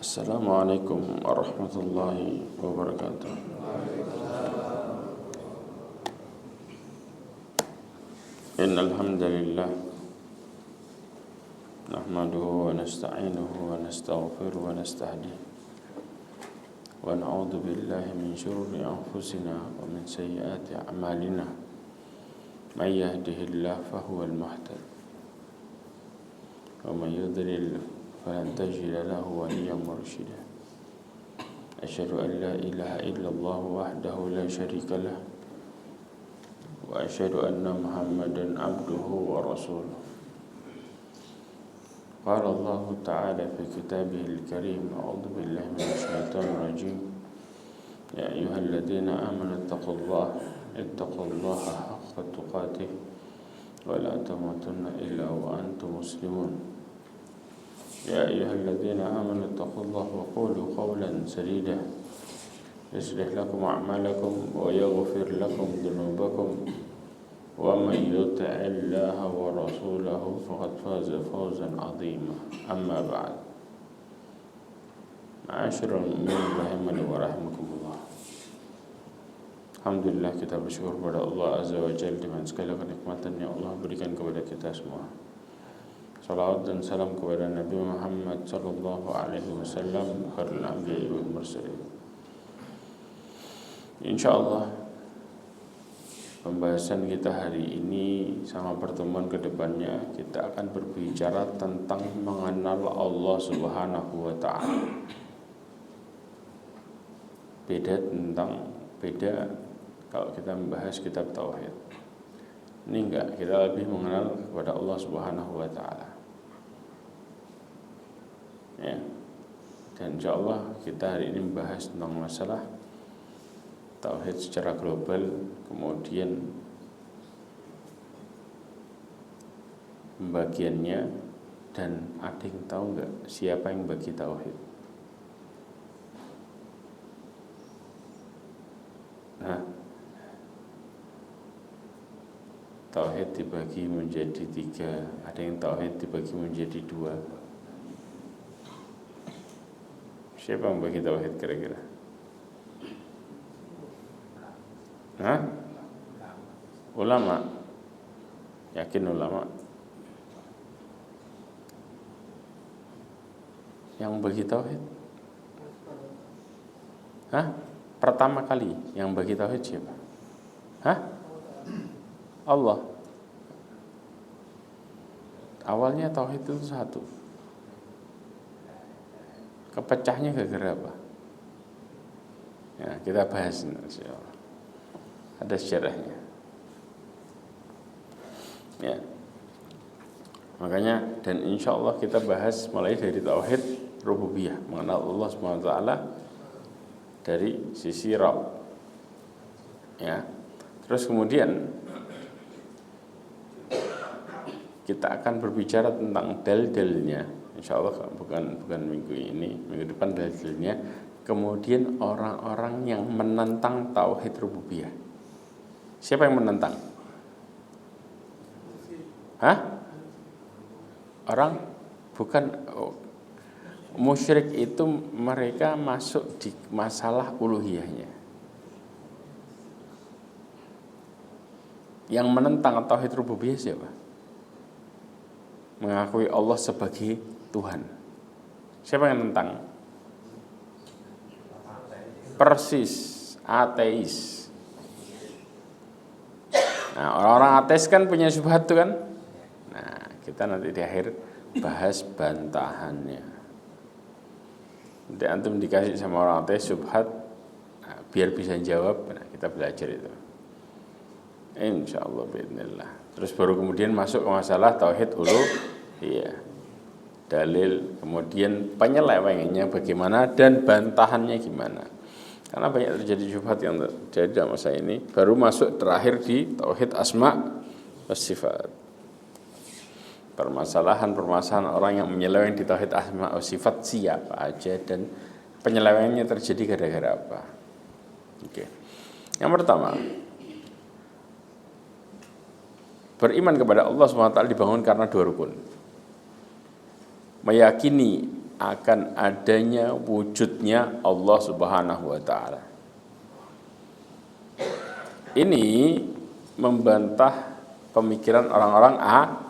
Assalamualaikum warahmatullahi wabarakatuh. Innal hamdalillah nahmaduhu wa nasta'inuhu wa nastaghfiruhu wa nastahdihi wa na'udzu billahi min shururi anfusina wa min sayyiati a'malina. May yahdihillahu fahuwal muhtadi wa may yudlil falan tajida lahu waliyyan mursyida. Asyhadu an la ilaha illallah wahdahu la syarika lah wa asyhadu anna Muhammadan abduhu wa rasuluh. Qala Allah ta'ala fi kitabihil karim, a'udzu billahi minasy syaithanir rajim. Ya ayyuhalladzina amanu ittaqullaha haqqa tuqatih wa la tamutunna illa wa antum muslimun. Ya ayyuhalladzina amanu ittaqullaha wa qulu qawlan sadida yuslih lakum a'malakum wa yaghfir lakum dhunubakum wa may yuti'illaha wa rasulahu faqad faza fawzan 'azima. Amma ba'd. Ma'asyiral mu'minin rahimani wa rahimakumullah. Alhamdulillah, kita bersyukur kepada Allah Azza wa Jalla dengan segala kenikmatan yang Allah berikan kepada kita semua. Salawat dan salam kepada Nabi Muhammad sallallahu alaihi wasallam, khairul anbiya'i wal mursalin. Insyaallah pembahasan kita hari ini sama pertemuan kedepannya kita akan berbicara tentang mengenal Allah Subhanahu wa ta'ala. Beda kalau kita membahas kitab tauhid. Ini enggak, kita lebih mengenal kepada Allah Subhanahu wa ta'ala. Ya. Dan insyaallah kita hari ini membahas tentang masalah tauhid secara global, kemudian pembagiannya, dan ada yang tahu enggak siapa yang bagi tauhid? Nah, tauhid dibagi menjadi 3, ada yang tauhid dibagi menjadi 2. Siapa yang bagi tauhid kira-kira? Hah? Ulama. Yakin ulama? Yang bagi tauhid? Hah? Pertama kali yang bagi tauhid siapa? Hah? Allah. Awalnya tauhid itu satu. Kepecahnya gara-gara apa? Ya, kita bahas insyaallah. Ada sejarahnya. Ya. Makanya dan insyaallah kita bahas mulai dari tauhid rububiyah, mengenal Allah Subhanahu wa taala dari sisi Rabb. Ya. Terus kemudian kita akan berbicara tentang dalil-dalilnya. Insyaallah bukan minggu ini, minggu depan dalil-dalilnya. Kemudian orang-orang yang menentang tauhid rububiyah. Siapa yang menentang? Hah? Orang bukan musyrik itu mereka masuk di masalah uluhiyahnya. Yang menentang tauhid rububiyah siapa? Mengakui Allah sebagai Tuhan. Siapa yang menentang? Persis ateis. Nah, orang-orang ateis kan punya syubhat tuh kan. Nah, kita nanti di akhir bahas bantahannya. Nanti antum dikasih sama orang ateis syubhat, nah, biar bisa jawab. Nah, kita belajar itu. Insyaallah bismillah. Terus baru kemudian masuk ke masalah tauhid uluhiyah. Dalil, kemudian penyelewengannya bagaimana dan bantahannya gimana. Karena banyak terjadi syubhat yang terjadi dalam masa ini. Baru masuk terakhir di tauhid asma wa sifat. Permasalahan orang yang menyeleweng di tauhid asma wa sifat siapa aja dan penyelewengannya terjadi gara-gara apa. Oke. Yang pertama, beriman kepada Allah SWT dibangun karena 2 rukun. Meyakini akan adanya wujudnya Allah Subhanahu wa taala. Ini membantah pemikiran orang-orang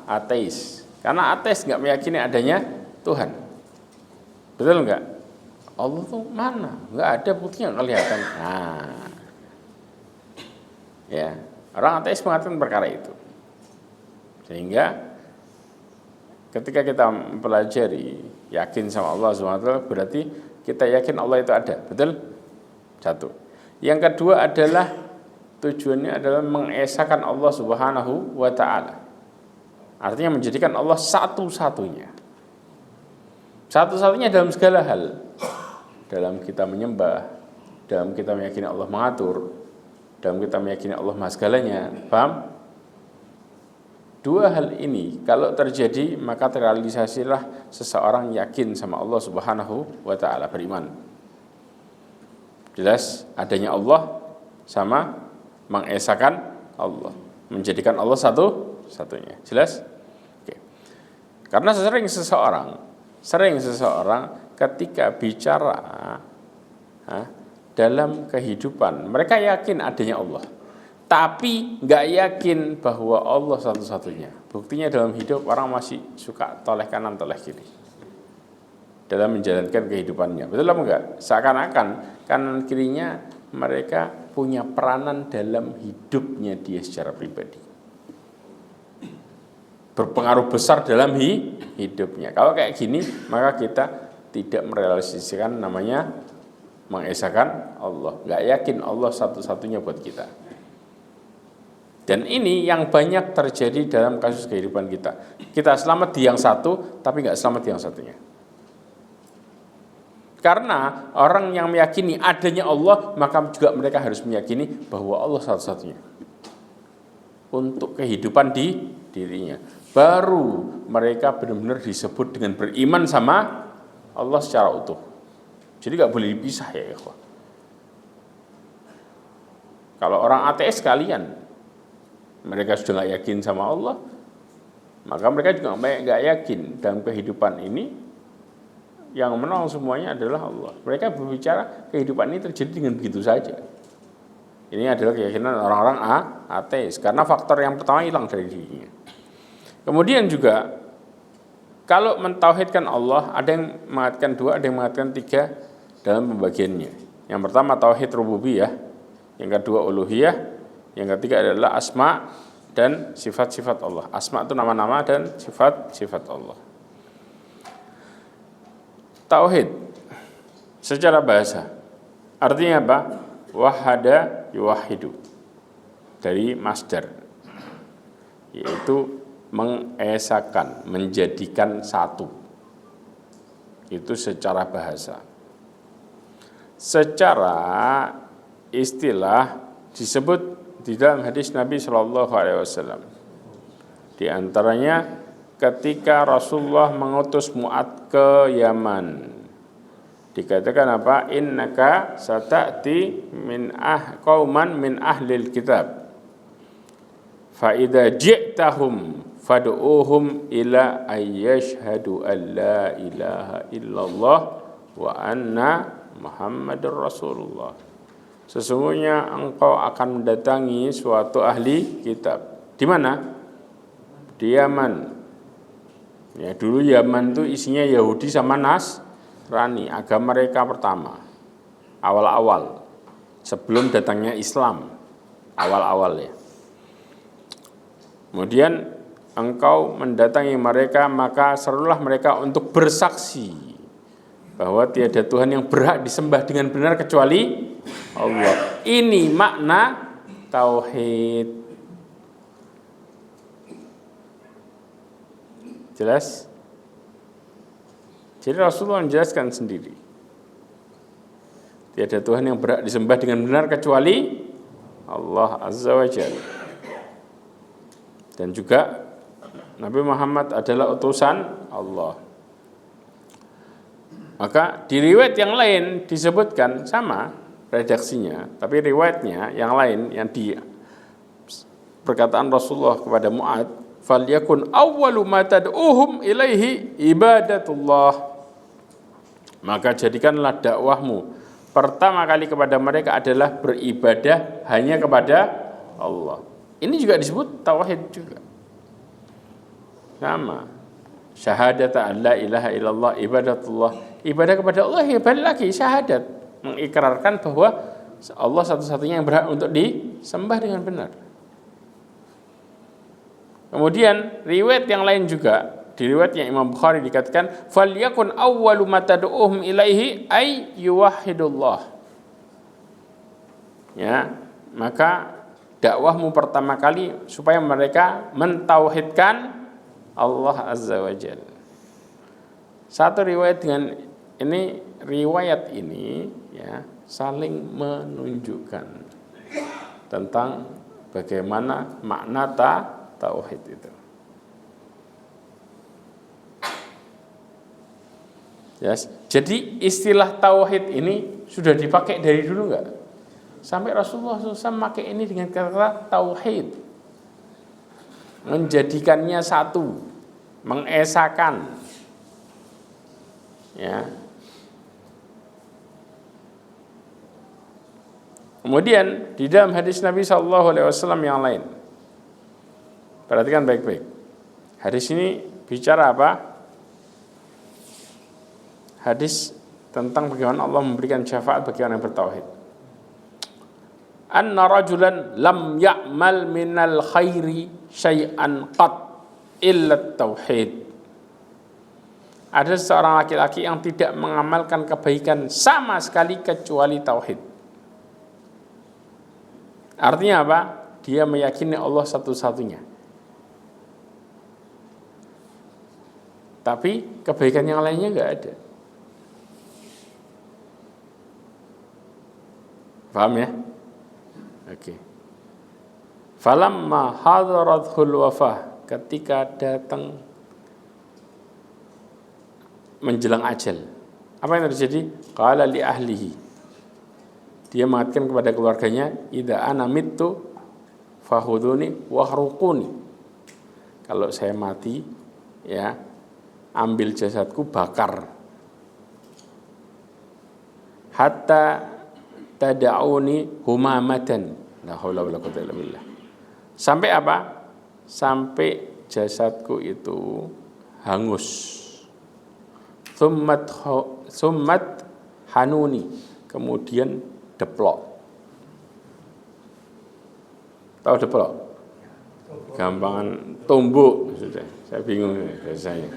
ateis. Karena ateis nggak meyakini adanya Tuhan. Betul nggak? Allah tuh mana? Nggak ada buktinya, kelihatan. Nah, ya, orang ateis mengatakan perkara itu. Sehingga ketika kita mempelajari yakin sama Allah SWT, berarti kita yakin Allah itu ada, betul? Satu. Yang kedua adalah tujuannya adalah mengesahkan Allah Subhanahu wa taala. Artinya menjadikan Allah satu-satunya. Satu-satunya dalam segala hal. Dalam kita menyembah, dalam kita meyakini Allah mengatur, dalam kita meyakini Allah maha segalanya. Paham? Dua hal ini kalau terjadi maka terrealisasilah seseorang yakin sama Allah Subhanahu wa taala, beriman. Jelas adanya Allah sama mengesahkan Allah, menjadikan Allah satu-satunya. Jelas? Oke. Karena sering seseorang ketika bicara dalam kehidupan, mereka yakin adanya Allah, tapi nggak yakin bahwa Allah satu-satunya. Buktinya dalam hidup orang masih suka toleh kanan toleh kiri dalam menjalankan kehidupannya. Betul apa enggak? Seakan-akan kanan kirinya mereka punya peranan dalam hidupnya dia secara pribadi, berpengaruh besar dalam hidupnya. Kalau kayak gini maka kita tidak merealisasikan namanya mengesahkan Allah, nggak yakin Allah satu-satunya buat kita. Dan ini yang banyak terjadi dalam kasus kehidupan kita. Kita selamat di yang satu, tapi nggak selamat di yang satunya. Karena orang yang meyakini adanya Allah, maka juga mereka harus meyakini bahwa Allah satu-satunya untuk kehidupan di dirinya. Baru mereka benar-benar disebut dengan beriman sama Allah secara utuh. Jadi nggak boleh dipisah ya ikhwah. Kalau orang ateis sekalian, mereka sudah nggak yakin sama Allah, maka mereka juga nggak yakin dalam kehidupan ini yang menang semuanya adalah Allah. Mereka berbicara kehidupan ini terjadi dengan begitu saja. Ini adalah keyakinan orang-orang ateis, karena faktor yang pertama hilang dari dirinya. Kemudian juga kalau mentauhidkan Allah, ada yang mengatakan dua, ada yang mengatakan tiga dalam pembagiannya. Yang pertama tauhid rububiyah, yang kedua uluhiyah, yang ketiga adalah asma dan sifat-sifat Allah. Asma itu nama-nama dan sifat-sifat Allah. Tauhid secara bahasa artinya apa? Wahada yuwahidu, dari masdar, yaitu mengesahkan, menjadikan satu. Itu secara bahasa. Secara istilah disebut di dalam hadis Nabi Shallallahu Alaihi Wasallam. Di antaranya ketika Rasulullah mengutus Mu'adz ke Yaman, dikatakan apa? Innaka sata'ti min qauman min ahlil kitab, fa idza ji'tahum fad'uhum ila ayyashhadu an la ilaha illallah wa anna Muhammadur Rasulullah. Sesungguhnya engkau akan mendatangi suatu ahli kitab. Di mana? Di Yaman. Ya, dulu Yaman itu isinya Yahudi sama Nasrani, agama mereka pertama. Awal-awal, sebelum datangnya Islam. Awal-awal ya. Kemudian engkau mendatangi mereka, maka serulah mereka untuk bersaksi bahwa tiada Tuhan yang berhak disembah dengan benar kecuali Allah. Ini makna tauhid. Jelas? Jadi Rasulullah menjelaskan sendiri, tiada Tuhan yang berhak disembah dengan benar kecuali Allah Azza wa Jalla. Dan juga Nabi Muhammad adalah utusan Allah. Maka di riwayat yang lain disebutkan sama redaksinya, tapi riwayatnya yang lain, yang di perkataan Rasulullah kepada Mu'adz, falyakun awwalu ma tad'uhum ilaihi ibadatullah. Maka jadikanlah dakwahmu pertama kali kepada mereka adalah beribadah hanya kepada Allah. Ini juga disebut tauhid juga. Sama. Syahadat an la ilaha illallah ibadatullah. Ibadah kepada Allah ya balik lagi syahadat. Mengikrarkan bahwa Allah satu-satunya yang berhak untuk disembah dengan benar. Kemudian riwayat yang lain juga, di riwayat yang Imam Bukhari dikatakan falyakun awwalu ma tad'uhum ilaihi ay yuwahhidullah. Ya, maka dakwahmu pertama kali supaya mereka mentauhidkan Allah Azza wa Jalla. Satu riwayat dengan ini, riwayat ini ya saling menunjukkan tentang bagaimana makna tauhid itu. Yes. Jadi istilah tauhid ini sudah dipakai dari dulu enggak? Sampai Rasulullah SAW memakai ini dengan kata tauhid, menjadikannya satu, mengesakan, ya. Kemudian di dalam hadis Nabi SAW yang lain, perhatikan baik-baik. Hadis ini bicara apa? Hadis tentang bagaimana Allah memberikan syafaat bagi orang yang bertauhid. Anna rajulan lam ya'mal minal khairi syai'an qat illa tauhid. Ada seorang laki-laki yang tidak mengamalkan kebaikan sama sekali kecuali tauhid. Artinya apa? Dia meyakini Allah satu-satunya. Tapi kebaikan yang lainnya enggak ada. Paham ya? Oke. Falamma hadarathul wafah, ketika datang menjelang ajal, apa yang terjadi? Qala li ahlihi, dia mengatakan kepada keluarganya, idza ana mittu fahuduni wahruquni, kalau saya mati ya ambil jasadku, bakar, hatta tada'uni humamatan, la haula wala quwwata illa billah. Sampai apa? Sampai jasadku itu hangus. Summat hanuni, kemudian deplok. Tahu deplok? Gampangan tumbuk, sudah. Saya bingung bahasanya.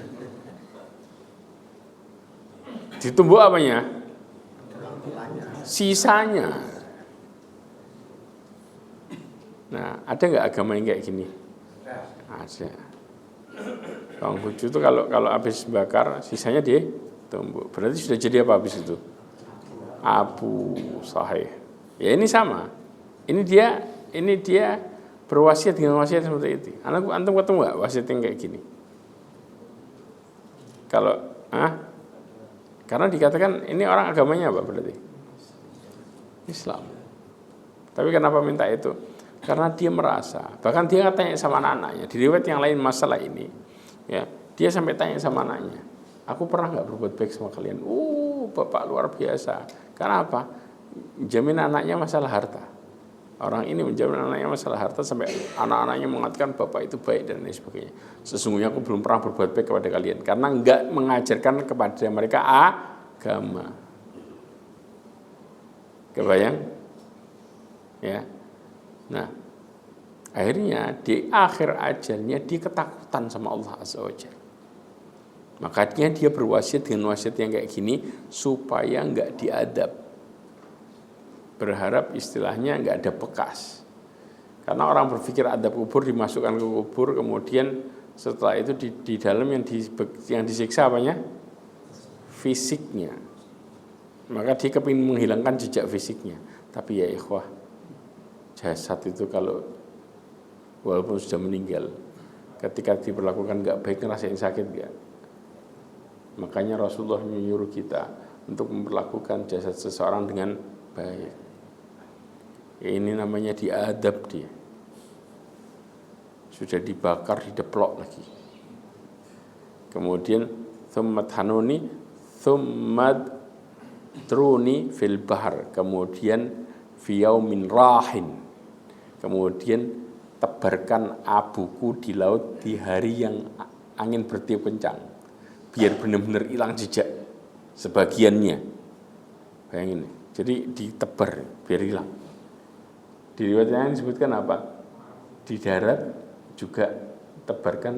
Ditumbuk apanya? Sisanya. Nah, ada nggak agama yang kayak gini? Ada. Konghucu itu kalau habis bakar, sisanya ditumbuk. Berarti sudah jadi apa habis itu? Abu sahih. Ya ini sama. Ini dia berwasiat dengan wasiat seperti itu. Antum ketemu nggak wasiat yang kayak gini? Karena dikatakan ini orang agamanya apa berarti? Islam. Tapi kenapa minta itu? Karena dia merasa, bahkan dia tanya sama anak-anaknya. Di riwayat yang lain masalah ini, ya, dia sampai tanya sama anaknya, aku pernah nggak berbuat baik sama kalian? Bapak luar biasa. Karena apa? Jamin anaknya masalah harta. Orang ini menjamin anaknya masalah harta sampai anak-anaknya mengatakan bapak itu baik dan lain sebagainya. Sesungguhnya aku belum pernah berbuat baik kepada kalian karena nggak mengajarkan kepada mereka agama. Kebayang? Ya. Nah, akhirnya di akhir ajalnya dia ketakutan sama Allah Azza wa Jalla. Makanya dia berwasiat dengan wasiat yang kayak gini supaya enggak diadab. Berharap istilahnya enggak ada bekas. Karena orang berpikir adab kubur, dimasukkan ke kubur, kemudian setelah itu di dalam yang disiksa apanya? Fisiknya. Maka dia kepingin menghilangkan jejak fisiknya. Tapi ya ikhwah, jasad itu kalau walaupun sudah meninggal, ketika diperlakukan enggak baik, ngerasain sakit enggak? Makanya Rasulullah menyuruh kita untuk memperlakukan jasad seseorang dengan baik. Ini namanya diadab dia. Sudah dibakar, dideplok lagi. Kemudian thummat hanuni, thummat truni fil bahar, kemudian fi yaumin rahin, kemudian tebarkan abuku di laut di hari yang angin bertiup kencang, biar benar-benar hilang jejak sebagiannya. Bayangin, jadi ditebar biar hilang. Di riwayat yang disebutkan apa? Di darat juga tebarkan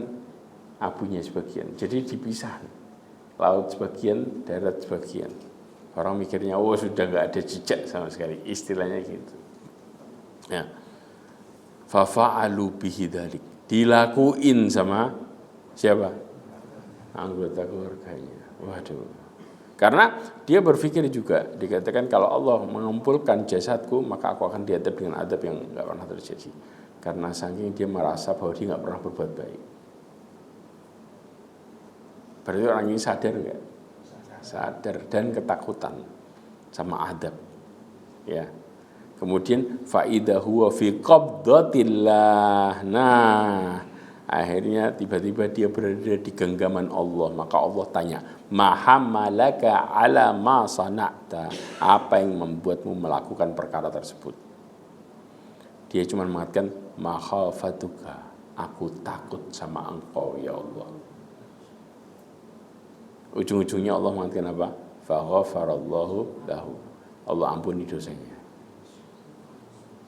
abunya sebagian. Jadi dipisah, laut sebagian, darat sebagian. Orang mikirnya, oh sudah nggak ada jejak sama sekali, istilahnya gitu. Ya. Fafa'alu bihi dzalik. Dilakuin sama siapa? Anggota keluarganya. Waduh. Karena dia berpikir juga, dikatakan kalau Allah mengumpulkan jasadku, maka aku akan diadab dengan adab yang nggak pernah terjadi. Karena saking dia merasa bahwa dia nggak pernah berbuat baik. Berarti orang ini sadar nggak? Sadar dan ketakutan sama adab. Ya. Kemudian fa'idah huwa fi qabdatillah. Nah, akhirnya tiba-tiba dia berada di genggaman Allah. Maka Allah tanya, mahamalaka ala ma sana'ta, apa yang membuatmu melakukan perkara tersebut? Dia cuma mengatakan makhafatuka, aku takut sama engkau ya Allah. Ujung-ujungnya Allah mengatakan apa? Faghafarallahu lahu, Allah ampuni dosanya.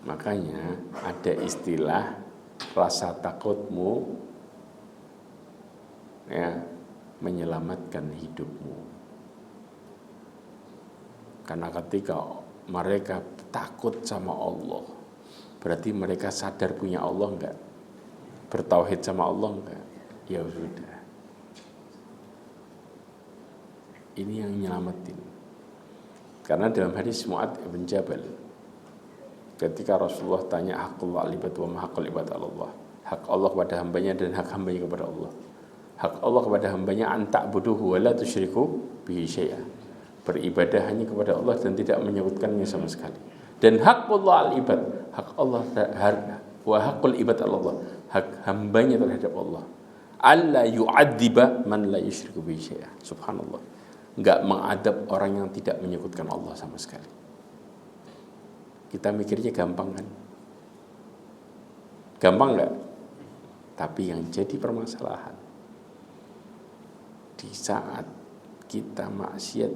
Makanya ada istilah rasa takutmu ya menyelamatkan hidupmu. Karena ketika mereka takut sama Allah, berarti mereka sadar punya Allah enggak? Bertauhid sama Allah enggak? Ya sudah. Ini yang nyelamatin. Karena dalam hadis Mu'adz bin Jabal, ketika Rasulullah tanya haqqullah al-ibad wa ma haqqul ibad Allah, hak Allah kepada hambanya dan hak hambanya kepada Allah. Hak Allah kepada hambanya an ta'buduhu wa la tusyriku bihi syai'a, beribadah hanya kepada Allah dan tidak menyebutkannya sama sekali. Dan haqqullah al-ibad, hak Allah wa haqqul ibad Allah, hak hambanya terhadap Allah, alla yu'adziba man la yusyriku bihi syai'a. Subhanallah, enggak mengadab orang yang tidak menyebutkan Allah sama sekali. Kita mikirnya gampang kan? Gampang enggak? Tapi yang jadi permasalahan, di saat kita maksiat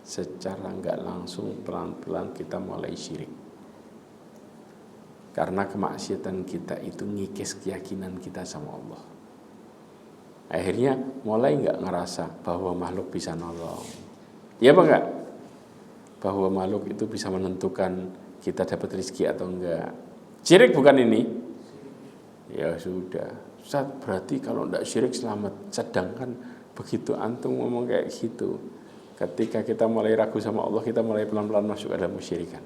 secara enggak langsung, pelan-pelan kita mulai syirik. Karena kemaksiatan kita itu ngikis keyakinan kita sama Allah. Akhirnya mulai enggak ngerasa bahwa makhluk bisa nolong. Iya apa enggak? Bahwa makhluk itu bisa menentukan kita dapat rezeki atau enggak. Syirik bukan ini? Ya sudah. Ustaz, berarti kalau enggak syirik selamat. Sedangkan begitu antum ngomong kayak gitu, ketika kita mulai ragu sama Allah, kita mulai pelan-pelan masuk ke dalam kesyirikan.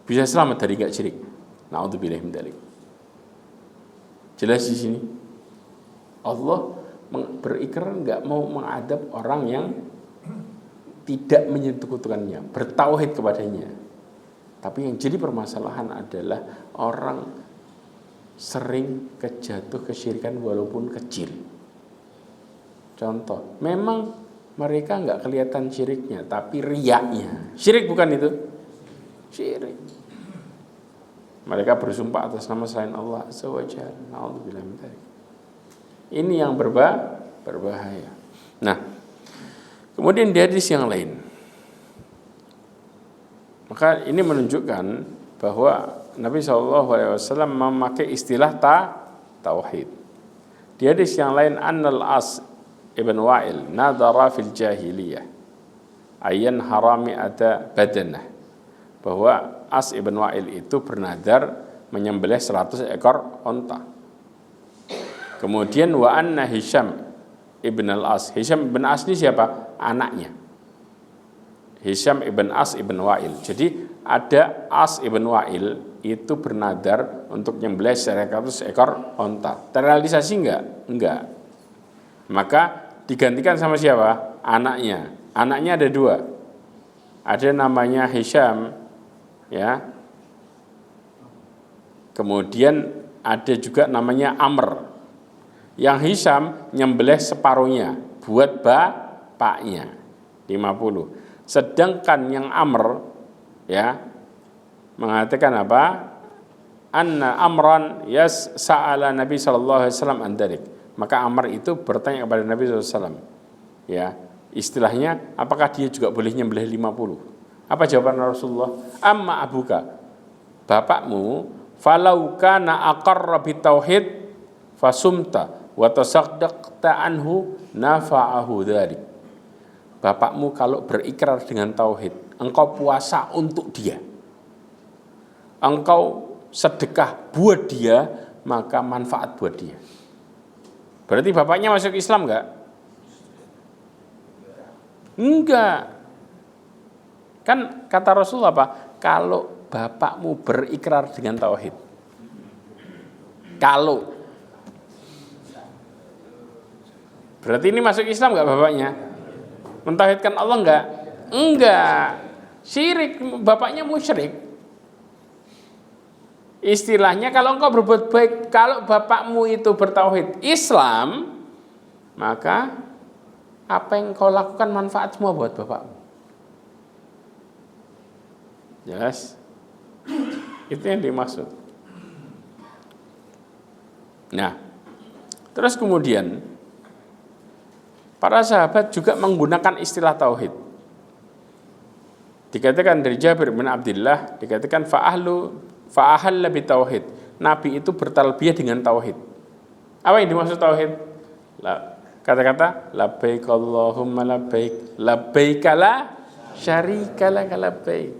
Bisa selamat dari enggak syirik? Na'udzubillah min dzalik. Jelas di sini. Allah berikrar enggak mau mengadab orang yang tidak menyekutukannya, bertauhid kepadanya. Tapi yang jadi permasalahan adalah orang sering kejatuh kesyirikan walaupun kecil. Contoh, memang mereka enggak kelihatan syiriknya, tapi riyaknya. Syirik bukan itu? Syirik. Mereka bersumpah atas nama selain Allah Azza wa Jalla. Na'udzubillah min dzalik. Ini yang berbahaya. Nah, kemudian di hadis yang lain, maka ini menunjukkan bahwa Nabi SAW memakai istilah tauhid. Di hadis yang lain, Annal As ibn Wa'il nadara fil jahiliyah ayyan harami ada badanah, bahwa As ibn Wa'il itu bernadar menyembelih 100 ekor onta. Kemudian wa anna Hisham ibn al-As. Hisham ibn As ini siapa? Anaknya. Hisham ibn As ibn Wa'il. Jadi ada As ibn Wa'il itu bernadar untuk nyembelih 100 ekor onta. Terrealisasi enggak? Enggak. Maka digantikan sama siapa? Anaknya. Anaknya ada 2. Ada namanya Hisham, ya. Kemudian ada juga namanya Amr. Yang Hisham nyembelih separuhnya buat bapaknya 50. Sedangkan yang Amr ya mengatakan apa? Anna Amran sa'ala Nabi sallallahu alaihi wasallam an dzalik. Maka Amr itu bertanya kepada Nabi sallallahu alaihi wasallam. Ya, istilahnya apakah dia juga boleh nyembelih 50? Apa jawaban Rasulullah? Amma abuka, bapakmu, falau kana aqarra bitauhid fasumta wa tasaddaqta anhu nafa'ahu dzalik. Bapakmu kalau berikrar dengan tauhid, engkau puasa untuk dia, engkau sedekah buat dia, maka manfaat buat dia. Berarti bapaknya masuk Islam enggak? Enggak. Kan kata Rasul apa? Kalau bapakmu berikrar dengan tauhid. Kalau. Berarti ini masuk Islam enggak bapaknya? Mentauhidkan Allah enggak? Enggak. Syirik, bapaknya musyrik. Istilahnya kalau engkau berbuat baik, kalau bapakmu itu bertauhid Islam, maka apa yang kau lakukan manfaat semua buat bapakmu. Jelas? Itu yang dimaksud. Nah, terus kemudian para sahabat juga menggunakan istilah tauhid. Dikatakan dari Jabir bin Abdullah, dikatakan fa'ahalla bitauhid. Nabi itu bertalbiyah dengan tauhid. Apa yang dimaksud tauhid? Kata-kata labbaik Allahumma labbaik, labbaik la syarika laka labbaik.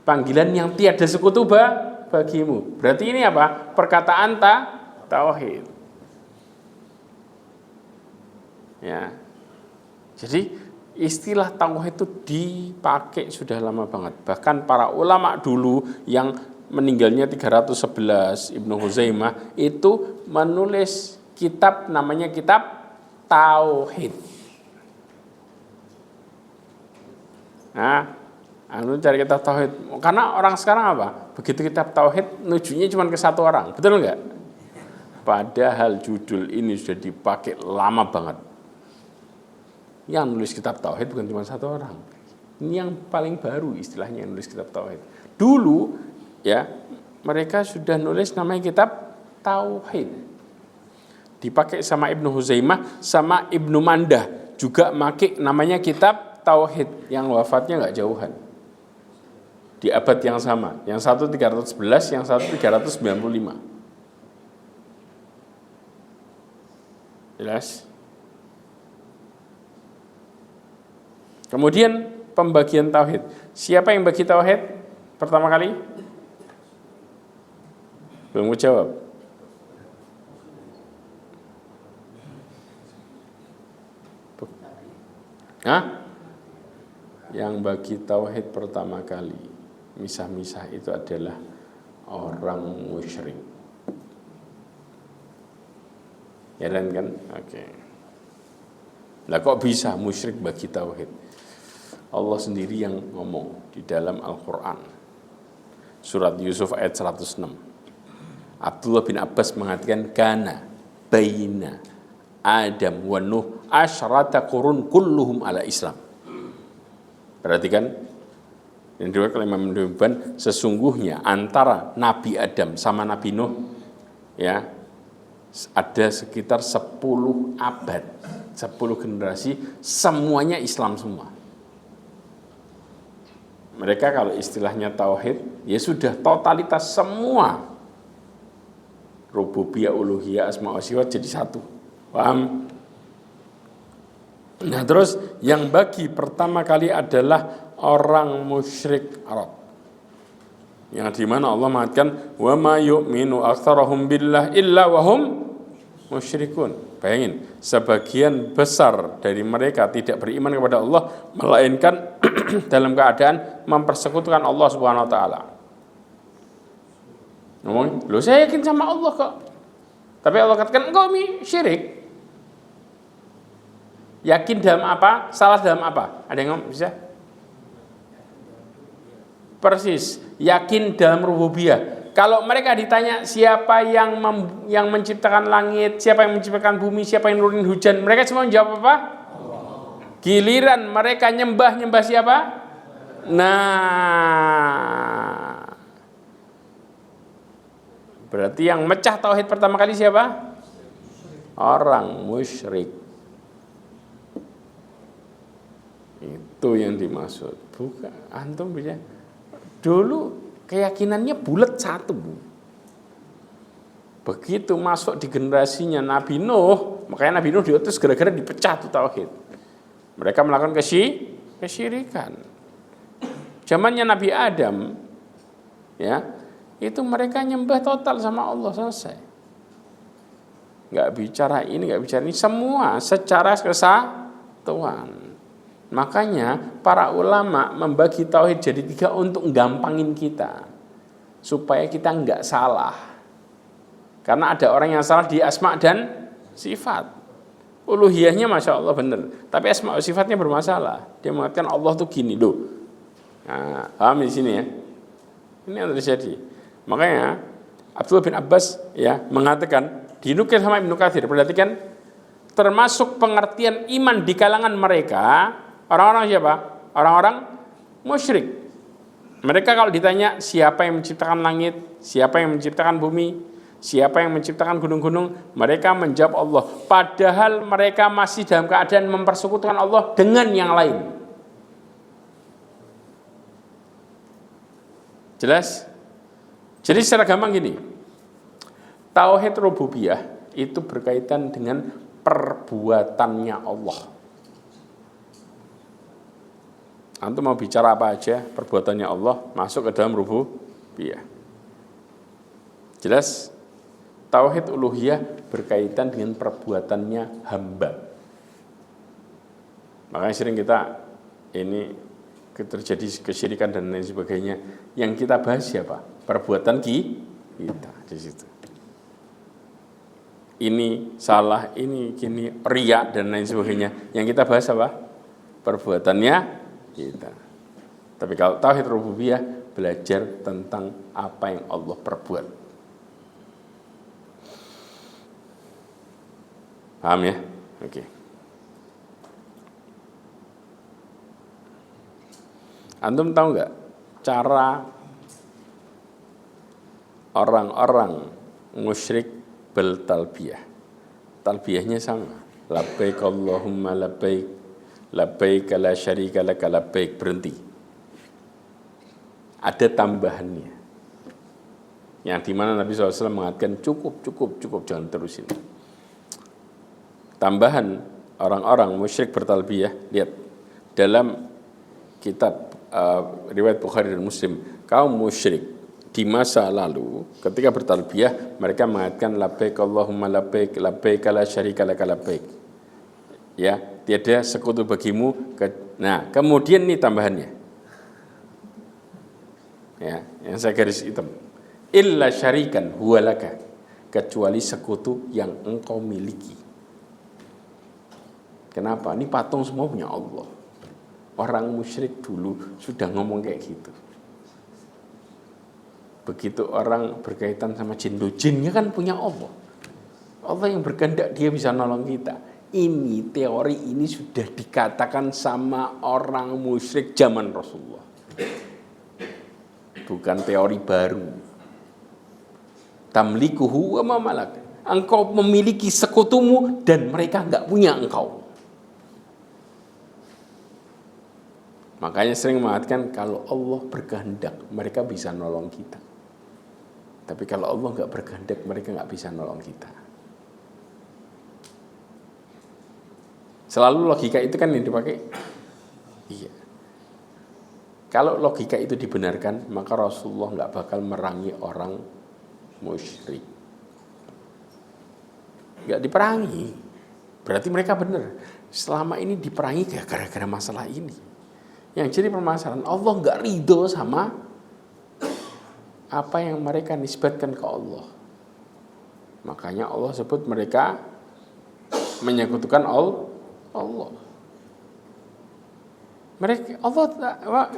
Panggilan yang tiada sekutu bagimu. Berarti ini apa? Perkataan tauhid. Ya. Jadi istilah tauhid itu dipakai sudah lama banget. Bahkan para ulama dulu yang meninggalnya 311, Ibnu Huzaimah itu menulis kitab namanya kitab tauhid. Nah, cari kitab tauhid. Karena orang sekarang apa? Begitu kitab tauhid nujunya cuma ke satu orang. Betul enggak? Padahal judul ini sudah dipakai lama banget. Yang nulis kitab tauhid bukan cuma satu orang. Ini yang paling baru istilahnya yang nulis kitab tauhid. Dulu ya mereka sudah nulis namanya kitab tauhid. Dipakai sama Ibnu Huzaimah sama Ibnu Mandah juga pakai namanya kitab tauhid yang wafatnya enggak jauhan. Di abad yang sama, yang satu 311, yang satu 395. Jelas? Kemudian pembagian tauhid. Siapa yang bagi tauhid pertama kali? Belum jawab. Hah? Yang bagi tauhid pertama kali misah-misah itu adalah orang musyrik. Ya kan? Oke. Lah kok bisa musyrik bagi tauhid? Allah sendiri yang ngomong di dalam Al-Quran. Surat Yusuf ayat 106. Abdullah bin Abbas mengatakan kana baina Adam wa Nuh asyrata qurun kulluhum ala Islam. Perhatikan yang dua kalimat menunjukkan sesungguhnya antara Nabi Adam sama Nabi Nuh ya ada sekitar 10 abad, 10 generasi semuanya Islam semua. Mereka kalau istilahnya tauhid, ya sudah totalitas semua. Rububiyah, uluhiyah, asma wa sifat jadi satu. Paham? Nah, terus yang bagi pertama kali adalah orang musyrik Arab. Yang di mana Allah mengatakan wa ma yu'minu aktsarahum billah illa wa hum musyrikun. Bayangin, sebagian besar dari mereka tidak beriman kepada Allah melainkan dalam keadaan mempersekutukan Allah Subhanahu wa taala. Ngomong, "Loh, saya yakin sama Allah kok." Tapi Allah katakan, "Engkau syirik." Yakin dalam apa? Salah dalam apa? Ada yang ngomong bisa? Persis, yakin dalam rububiyah. Kalau mereka ditanya siapa yang menciptakan langit, siapa yang menciptakan bumi, siapa yang nurunin hujan, mereka semua menjawab apa? Giliran mereka nyembah siapa? Nah, berarti yang mecah tauhid pertama kali siapa? Orang musyrik. Itu yang dimaksud. Bukan antum bisa. Dulu keyakinannya bulat satu, Bu. Begitu masuk di generasinya Nabi Nuh, makanya Nabi Nuh diutus gara-gara dipecah tuh tauhid. Mereka melakukan kesyirikan. Zamannya Nabi Adam, ya, itu mereka nyembah total sama Allah, selesai. Nggak bicara ini, nggak bicara ini, semua secara kesatuan. Makanya para ulama membagi tauhid jadi 3 untuk gampangin kita, supaya kita nggak salah. Karena ada orang yang salah di asma dan sifat. Uluhiyahnya Masya Allah benar, tapi asma sifatnya bermasalah. Dia mengatakan Allah tuh gini loh. Nah, paham di sini ya? Ini yang terjadi. Makanya Abdullah bin Abbas ya mengatakan, dinukil sama Ibnu Katsir, perhatikan, termasuk pengertian iman di kalangan mereka orang-orang siapa? Orang-orang musyrik. Mereka kalau ditanya siapa yang menciptakan langit, siapa yang menciptakan bumi, siapa yang menciptakan gunung-gunung, mereka menjawab Allah. Padahal mereka masih dalam keadaan mempersekutukan Allah dengan yang lain. Jelas? Jadi secara gampang gini, tauhid rububiyah itu berkaitan dengan perbuatannya Allah. Antum mau bicara apa aja, perbuatannya Allah masuk ke dalam rububiyah. Jelas? Tauhid uluhiyah berkaitan dengan perbuatannya hamba. Makanya sering kita ini terjadi kesyirikan dan lain sebagainya. Yang kita bahas siapa? Perbuatan kita di situ. Ini salah, ini gini, riya dan lain sebagainya. Yang kita bahas apa? Perbuatannya kita. Tapi kalau tauhid rububiyah belajar tentang apa yang Allah perbuat. Paham ya? Oke. Antum tahu nggak cara orang-orang musyrik bertalbiyah? Talbiyahnya sama. Labbaik Allahumma labbaik, labbaik la syarika laka labbaik, berhenti. Ada tambahannya. Yang dimana Nabi SAW mengatakan cukup, jangan terusin. Tambahan orang-orang musyrik bertalbiyah, lihat dalam kitab riwayat Bukhari dan Muslim, kaum musyrik di masa lalu ketika bertalbiyah mereka mengatakan labbaik Allahumma labbaik, labbaik la syarika laka labbaik. Ya, tiada sekutu bagimu. Nah, kemudian nih tambahannya. Ya, yang saya garis hitam. Illa syarikan huwalaka, kecuali sekutu yang engkau miliki. Kenapa? Ini patung semua punya Allah. Orang musyrik dulu sudah ngomong kayak gitu. Begitu orang berkaitan sama jin, jinnya kan punya Allah. Allah yang berkehendak dia bisa nolong kita. Ini teori ini sudah dikatakan sama orang musyrik zaman Rasulullah. Bukan teori baru. Tamlikuhu wa ma malak. Engkau memiliki sekutumu dan mereka enggak punya engkau. Makanya sering mengatakan kalau Allah berkehendak mereka bisa nolong kita. Tapi kalau Allah enggak berkehendak mereka enggak bisa nolong kita. Selalu logika itu kan yang dipakai. Iya. Kalau logika itu dibenarkan maka Rasulullah enggak bakal merangi orang musyrik. Enggak diperangi. Berarti mereka benar. Selama ini diperangi gara-gara masalah ini. Yang jadi permasalahan Allah enggak ridho sama apa yang mereka nisbatkan ke Allah. Makanya Allah sebut mereka menyekutukan Allah.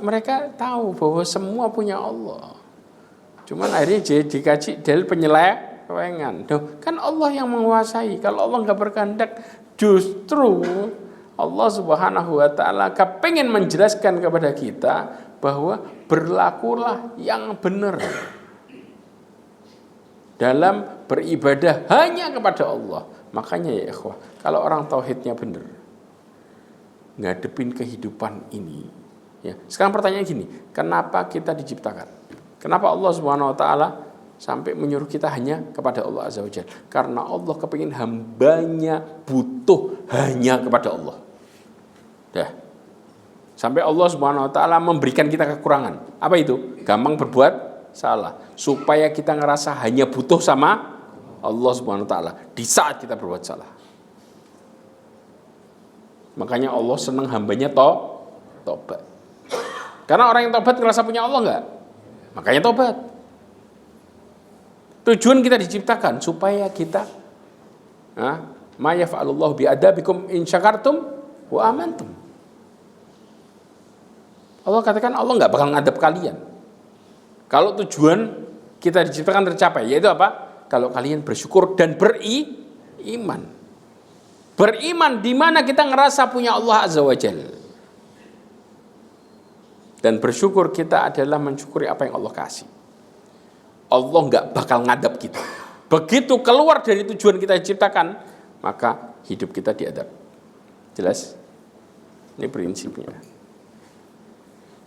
Mereka tahu bahwa semua punya Allah. Cuman akhirnya jadi dikaji dalil penyelewengan. Kan Allah yang menguasai. Kalau Allah enggak berkehendak, justru Allah Subhanahu wa taala kepengen menjelaskan kepada kita bahwa berlakulah yang benar dalam beribadah hanya kepada Allah. Makanya ya ikhwah, kalau orang tauhidnya benar, ngadepin kehidupan ini, ya. Sekarang pertanyaan gini, kenapa kita diciptakan? Kenapa Allah Subhanahu wa taala sampai menyuruh kita hanya kepada Allah Azza wa Jalla? Karena Allah kepingin hambanya butuh hanya kepada Allah. Dah. Sampai Allah Subhanahu wa taala memberikan kita kekurangan. Apa itu? Gampang berbuat salah. Supaya kita ngerasa hanya butuh sama Allah Subhanahu wa taala di saat kita berbuat salah. Makanya Allah senang hambanya tobat. Karena orang yang tobat ngerasa punya Allah enggak? Makanya tobat. Tujuan kita diciptakan supaya kita ma yaf'alullahu bi'adabikum in syakartum wa amantum. Allah katakan Allah enggak bakal ngadab kalian kalau tujuan kita diciptakan tercapai, yaitu apa? Kalau kalian bersyukur dan beriman. Beriman di mana kita ngerasa punya Allah Azza wa Jalla. Dan bersyukur kita adalah mensyukuri apa yang Allah kasih. Allah nggak bakal ngadab kita. Begitu keluar dari tujuan kita diciptakan, maka hidup kita diadab. Jelas? Ini prinsipnya.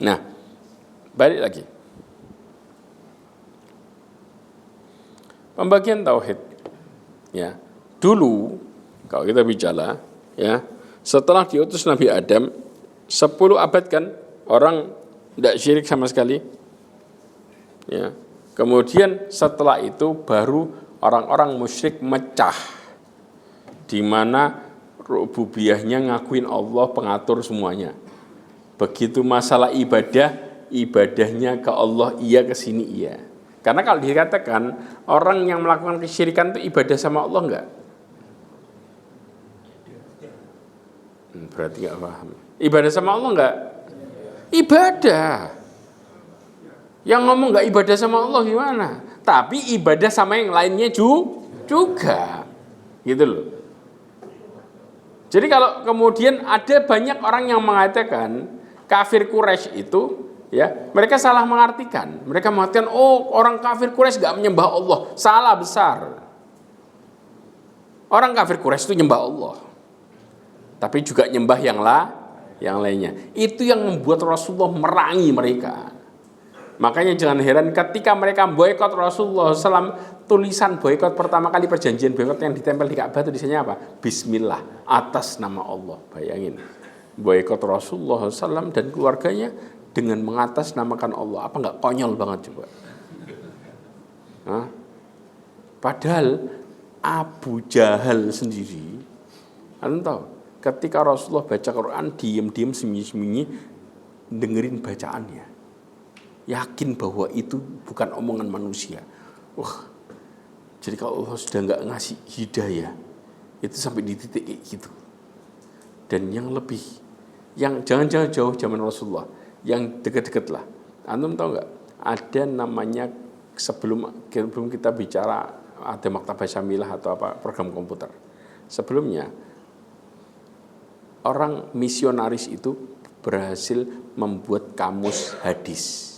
Nah, balik lagi. Pembagian tauhid. Ya. Dulu kalau kita bicara, ya, setelah diutus Nabi Adam 10 abad kan orang tidak syirik sama sekali. Ya. Kemudian setelah itu baru orang-orang musyrik mecah, di mana rububiyahnya ngakuin Allah pengatur semuanya. Begitu masalah ibadahnya ke Allah iya, ke sini iya. Karena kalau dikatakan orang yang melakukan kesyirikan itu ibadah sama Allah enggak? Berarti enggak paham. Ibadah sama Allah enggak? Ibadah. Yang ngomong enggak ibadah sama Allah gimana? Tapi ibadah sama yang lainnya juga. Gitu loh. Jadi kalau kemudian ada banyak orang yang mengatakan kafir Quraisy itu, ya, mereka salah mengartikan. Mereka mengatakan, oh, orang kafir Quraisy enggak menyembah Allah. Salah besar. Orang kafir Quraisy itu nyembah Allah, tapi juga nyembah yang lainnya. Itu yang membuat Rasulullah merangi mereka. Makanya jangan heran ketika mereka boikot Rasulullah SAW, tulisan boikot pertama kali perjanjian boikot yang ditempel di Ka'bah itu tulisannya apa? Bismillah, atas nama Allah. Bayangin, boikot Rasulullah SAW dan keluarganya dengan mengatasnamakan Allah. Apa enggak konyol banget coba? Padahal Abu Jahal sendiri, anda tahu, ketika Rasulullah baca Quran, diam-diam sembunyi-sembunyi dengerin bacaannya, yakin bahwa itu bukan omongan manusia. Jadi kalau Allah sudah enggak ngasih hidayah, itu sampai di titik gitu. Dan yang lebih, yang jangan jauh zaman Rasulullah, yang dekat-dekat lah. Antum tahu nggak? Ada namanya sebelum kita bicara ada Maktabah Syamilah atau apa program komputer. Sebelumnya orang misionaris itu berhasil membuat kamus hadis.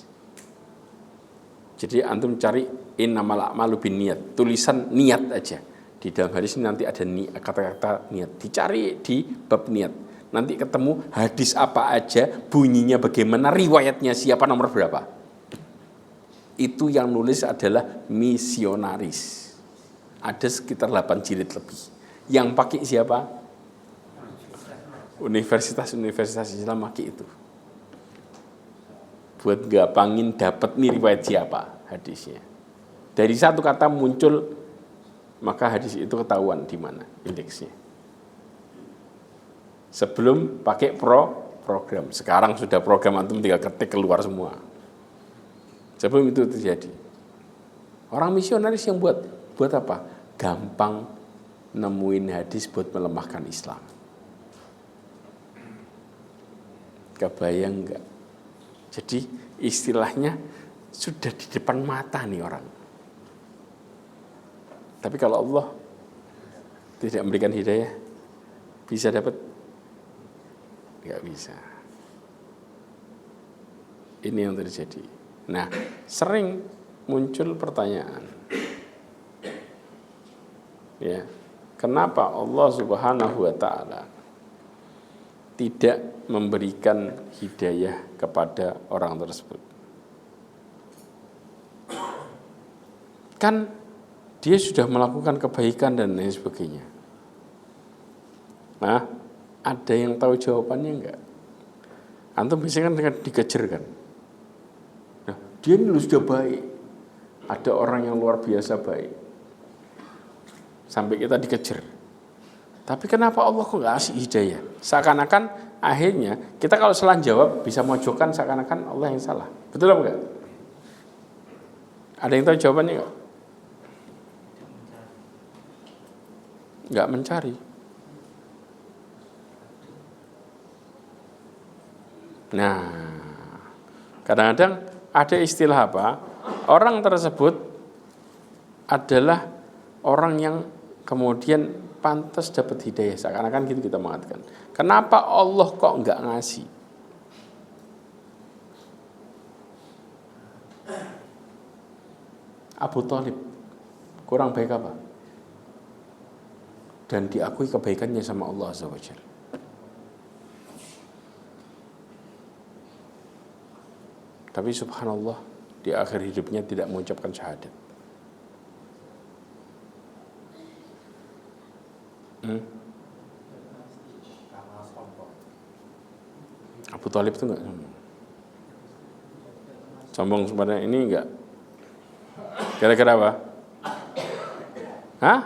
Jadi antum cari innamal a'malu binniyat, tulisan niat aja. Di dalam hadis ini nanti ada kata-kata niat. Dicari di bab niat. Nanti ketemu hadis apa aja, bunyinya bagaimana, riwayatnya siapa, nomor berapa. Itu yang nulis adalah misionaris. Ada sekitar 8 jilid lebih. Yang pakai siapa? Universitas Islam pakai itu. Buat gampangin dapat nih riwayat siapa hadisnya. Dari satu kata muncul, maka hadis itu ketahuan di mana indeksnya. Sebelum pakai program, sekarang sudah program antum tinggal ketik keluar semua. Sebelum itu terjadi, orang misionaris yang buat apa? Gampang nemuin hadis buat melemahkan Islam. Kebayang enggak? Jadi istilahnya sudah di depan mata nih orang. Tapi kalau Allah tidak memberikan hidayah, bisa dapat? nggak bisa. Ini yang terjadi. Nah, sering muncul pertanyaan, ya, kenapa Allah Subhanahu wa Ta'ala tidak memberikan hidayah kepada orang tersebut? Kan dia sudah melakukan kebaikan dan lain sebagainya. Nah, ada yang tahu jawabannya enggak? Antum biasanya kan dikejar kan. Nah, dia ini sudah baik. Ada orang yang luar biasa baik. Sampai kita dikejar. Tapi kenapa Allah kok enggak kasih hidayah? Seakan-akan akhirnya kita kalau salah jawab bisa mojokkan seakan-akan Allah yang salah. Betul apa enggak? Ada yang tahu jawabannya enggak? Enggak mencari. Nah, kadang-kadang ada istilah apa? Orang tersebut adalah orang yang kemudian pantas dapat hidayah. Seakan-akan gitu kita mengatakan. Kenapa Allah kok enggak ngasih? Abu Thalib kurang baik apa? Dan diakui kebaikannya sama Allah Azza wa Jalla. Tapi subhanallah, di akhir hidupnya tidak mengucapkan syahadat. Abu Thalib itu enggak sombong sebenarnya, ini enggak. Kira-kira apa? Hah?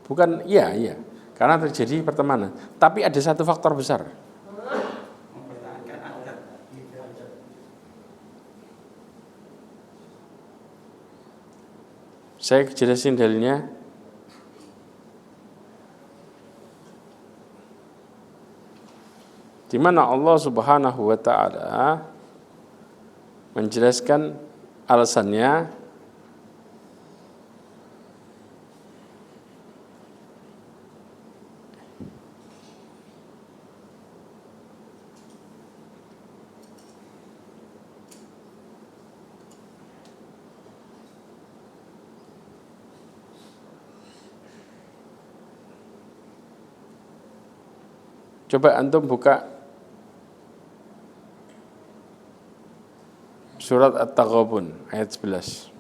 Bukan, iya. Karena terjadi pertemanan. Tapi ada satu faktor besar. Saya jelasin dalilnya. Di mana Allah Subhanahu wa Ta'ala menjelaskan alasannya coba antum buka surat At-Taghabun ayat 11.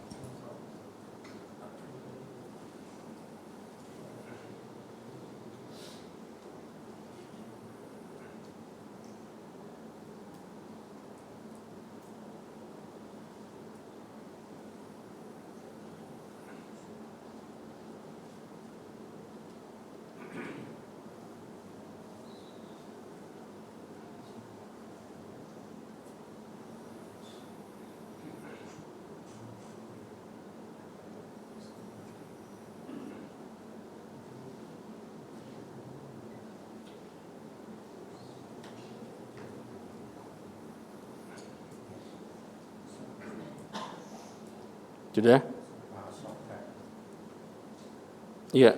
Sudah? Iya.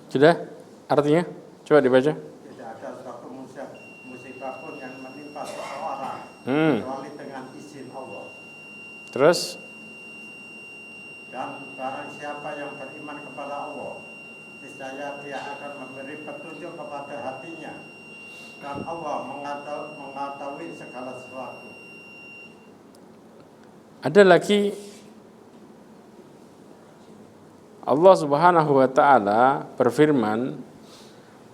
Sudah? Artinya? Coba dibaca. Tidak ada suatu musibah pun yang menimpa seseorang kecuali dengan izin Allah. Terus? Dan barang siapa yang beriman kepada Allah, niscaya dia akan memberi petunjuk kepada hatinya. Dan Allah mengetahui segala sesuatu. Ada lagi Allah Subhanahu wa Ta'ala berfirman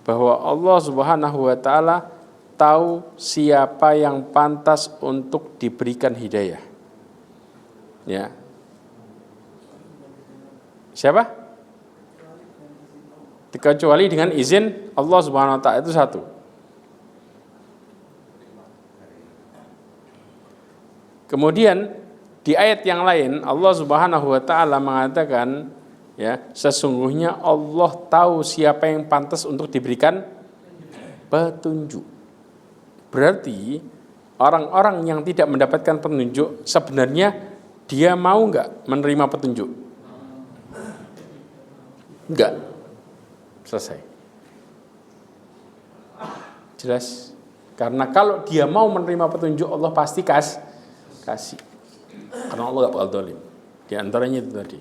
bahwa Allah Subhanahu wa Ta'ala tahu siapa yang pantas untuk diberikan hidayah. Ya. Siapa? kecuali dengan izin Allah Subhanahu wa taala. Itu satu. Kemudian di ayat yang lain Allah Subhanahu wa taala mengatakan, ya, sesungguhnya Allah tahu siapa yang pantas untuk diberikan petunjuk. Berarti orang-orang yang tidak mendapatkan petunjuk sebenarnya dia mau nggak menerima petunjuk? Enggak. Selesai. Jelas? Karena kalau dia mau menerima petunjuk Allah pasti kasih. Karena Allah gak bakal zalim. Di antaranya itu tadi.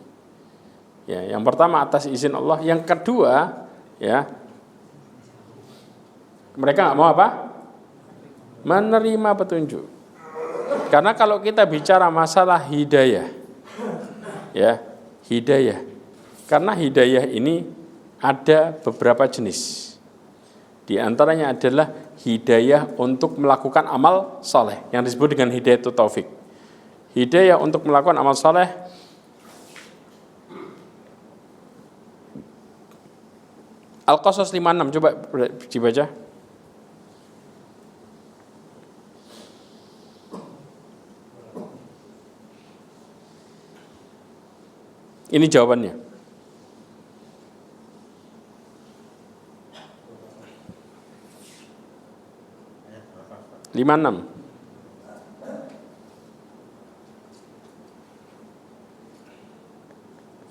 Ya, yang pertama atas izin Allah, yang kedua, ya, mereka nggak mau apa? Menerima petunjuk. Karena kalau kita bicara masalah hidayah, ya, hidayah. Karena hidayah ini ada beberapa jenis. Di antaranya adalah hidayah untuk melakukan amal soleh, yang disebut dengan hidayah taufik. Hidayah untuk melakukan amal soleh Al-Qasas 56, coba dibaca. Ini jawabannya. Ayat 56.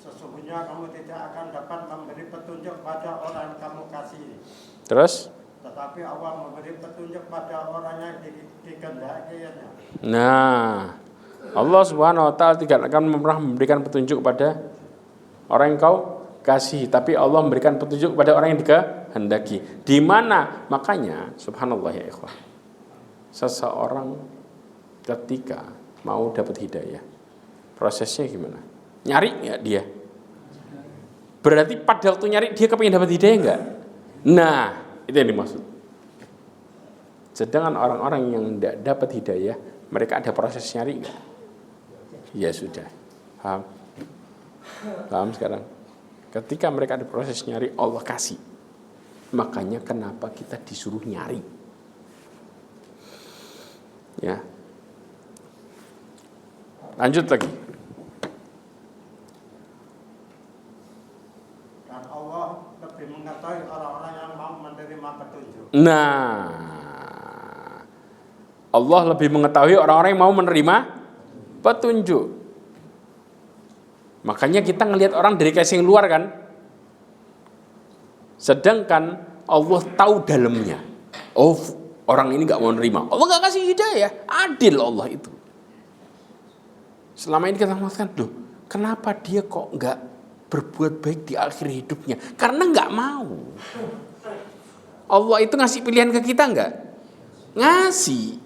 Sesungguhnya kamu tidak akan dapat memberi petunjuk pada orang yang kamu kasih. Terus? Tetapi Allah memberi petunjuk pada orang yang dikehendakinya. Nah, Allah Subhanahu wa taala tidak akan pernah memberikan petunjuk pada orang yang kau kasih, tapi Allah memberikan petunjuk pada orang yang dikehendaki. Di mana? Makanya subhanallah ya ikhwah. Seseorang ketika mau dapat hidayah, prosesnya gimana? Nyari nggak dia? Berarti pada waktu nyari dia kepingin dapat hidayah enggak? Nah, itu yang dimaksud. Sedangkan orang-orang yang tidak dapat hidayah, mereka ada proses nyari enggak? Ya sudah. Paham? Paham sekarang? Ketika mereka ada proses nyari, Allah kasih. Makanya kenapa kita disuruh nyari? Ya. Lanjut lagi. Dan Allah lebih mengetahui orang-orang yang mau menerima petunjuk. Nah, Allah lebih mengetahui orang-orang yang mau menerima petunjuk. Makanya kita ngelihat orang dari casing luar kan. Sedangkan Allah tahu dalamnya. Oh, orang ini gak mau menerima. Allah gak kasih hidayah. Adil Allah itu. Selama ini kita mengatakan, loh, kenapa dia kok gak berbuat baik di akhir hidupnya? Karena gak mau. Allah itu ngasih pilihan ke kita gak? Ngasih.